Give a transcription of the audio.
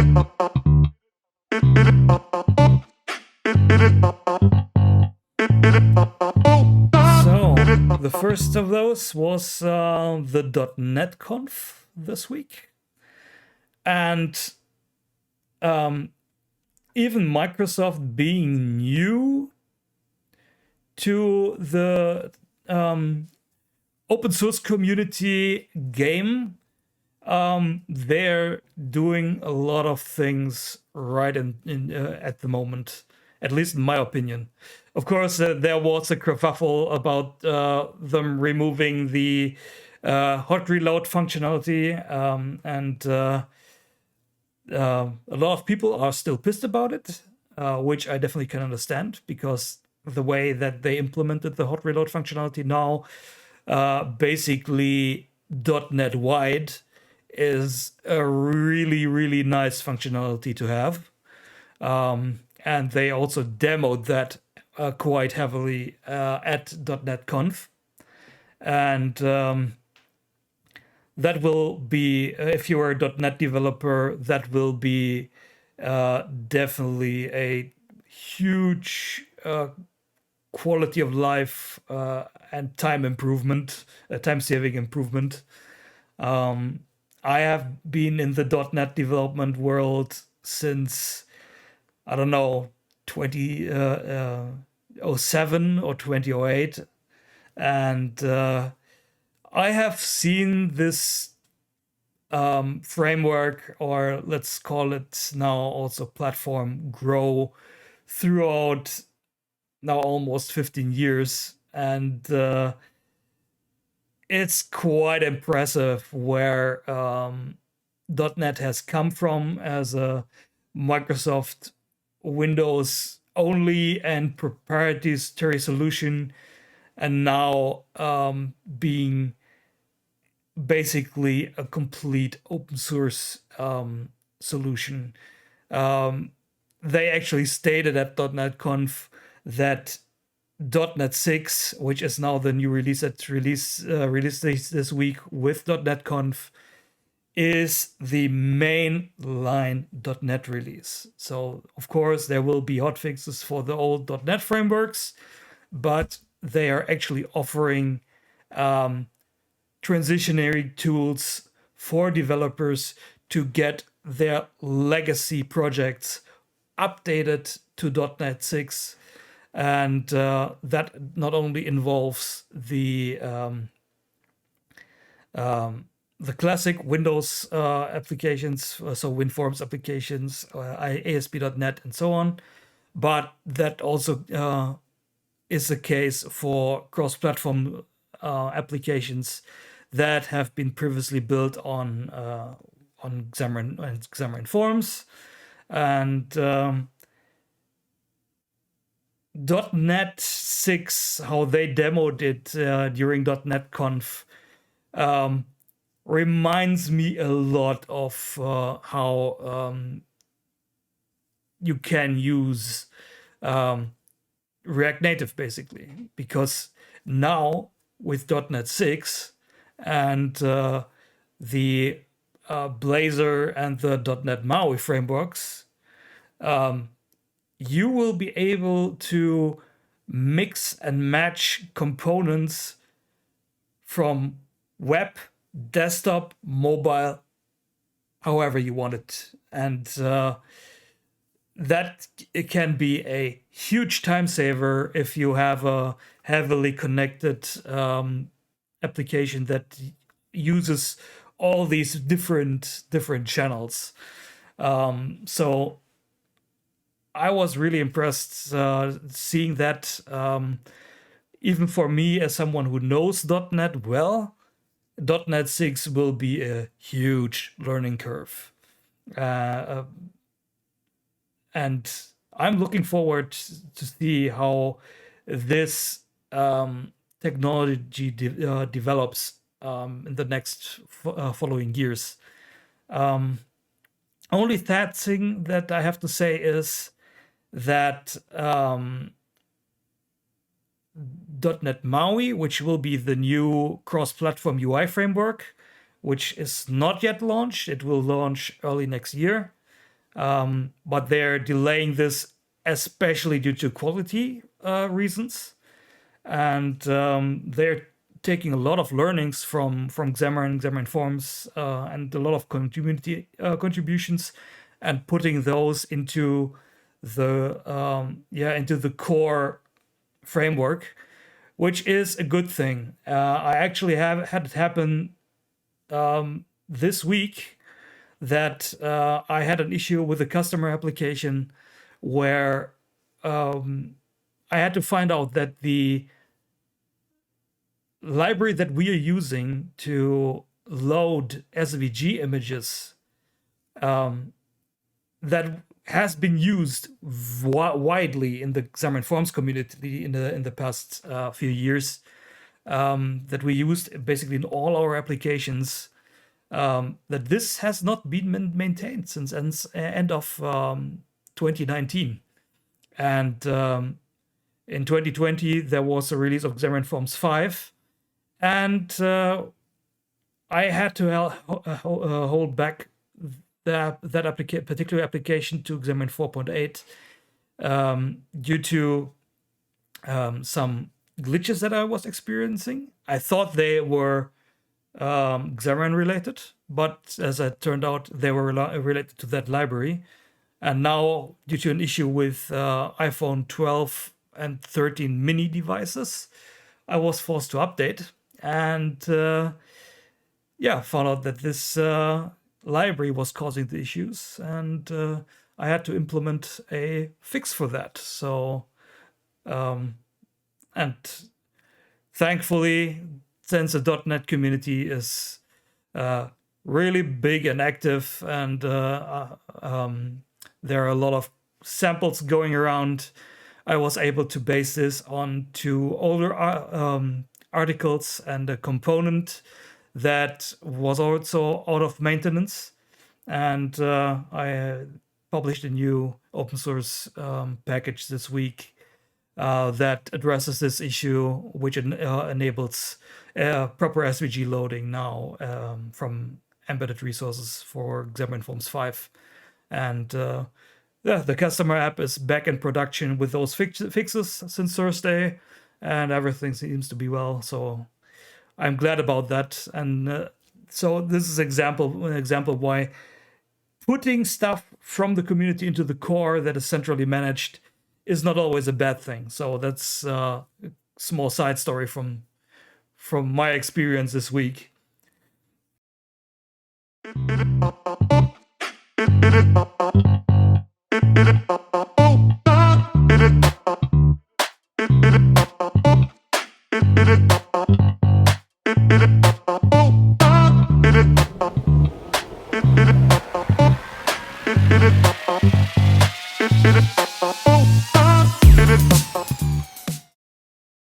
So, the first of those was the .NET Conf this week. And even Microsoft being new to the open source community game, they're doing a lot of things right at the moment, at least in my opinion. Of course, there was a kerfuffle about them removing the hot reload functionality, and a lot of people are still pissed about it, which I definitely can understand, because the way that they implemented the hot reload functionality now, basically .NET wide, is a really, really nice functionality to have. And they also demoed that quite heavily at .NET Conf. And that will be, if you are a .NET developer, that will be definitely a huge quality of life and time improvement, time-saving improvement. I have been in the .NET development world since, I don't know, 2007 or 2008. And I have seen this framework, or let's call it now also platform, grow throughout now almost 15 years. And it's quite impressive where .NET has come from as a Microsoft Windows only and proprietary solution, and now being basically a complete open source solution. They actually stated at .NET Conf that .NET 6, which is now the new release that released this week with .NET Conf, is the mainline .NET release. So, of course, there will be hotfixes for the old .NET frameworks, but they are actually offering transitionary tools for developers to get their legacy projects updated to .NET 6. And that not only involves the classic Windows applications, so WinForms applications, ASP.NET, and so on, but that also is the case for cross-platform applications that have been previously built on Xamarin Forms. And .NET 6, how they demoed it during .NET Conf, reminds me a lot of how you can use React Native, basically, because now with .NET 6 and the Blazor and the .NET MAUI frameworks, you will be able to mix and match components from web, desktop, mobile, however you want it. And that it can be a huge time saver if you have a heavily connected application that uses all these different channels. So I was really impressed seeing that. Even for me, as someone who knows .NET well, .NET 6 will be a huge learning curve. And I'm looking forward to see how this technology develops in the next following years. Only that thing that I have to say is that .NET MAUI, which will be the new cross-platform UI framework, which is not yet launched, it will launch early next year. but they're delaying this especially due to quality reasons, and they're taking a lot of learnings from Xamarin Forms, and a lot of community contributions, and putting those into the core framework, which is a good thing. I actually have had it happen this week that I had an issue with a customer application where I had to find out that the library that we are using to load SVG images that has been used widely in the Xamarin Forms community in the past few years, that we used basically in all our applications, that this has not been maintained since end of 2019. And in 2020, there was a release of Xamarin Forms 5, and I had to hold back that particular application to Xamarin 4.8 due to some glitches that I was experiencing. I thought they were Xamarin related, but as it turned out, they were related to that library. And now, due to an issue with iPhone 12 and 13 mini devices, I was forced to update, and found out that this library was causing the issues, and I had to implement a fix for that. So, and thankfully, since the .NET community is really big and active, and there are a lot of samples going around, I was able to base this on two older articles and a component that was also out of maintenance. And I published a new open source package this week that addresses this issue, which enables proper SVG loading now from embedded resources for Xamarin Forms 5. And the customer app is back in production with those fixes since Thursday, and everything seems to be well. So I'm glad about that. And so this is an example why putting stuff from the community into the core that is centrally managed is not always a bad thing. So that's a small side story from my experience this week.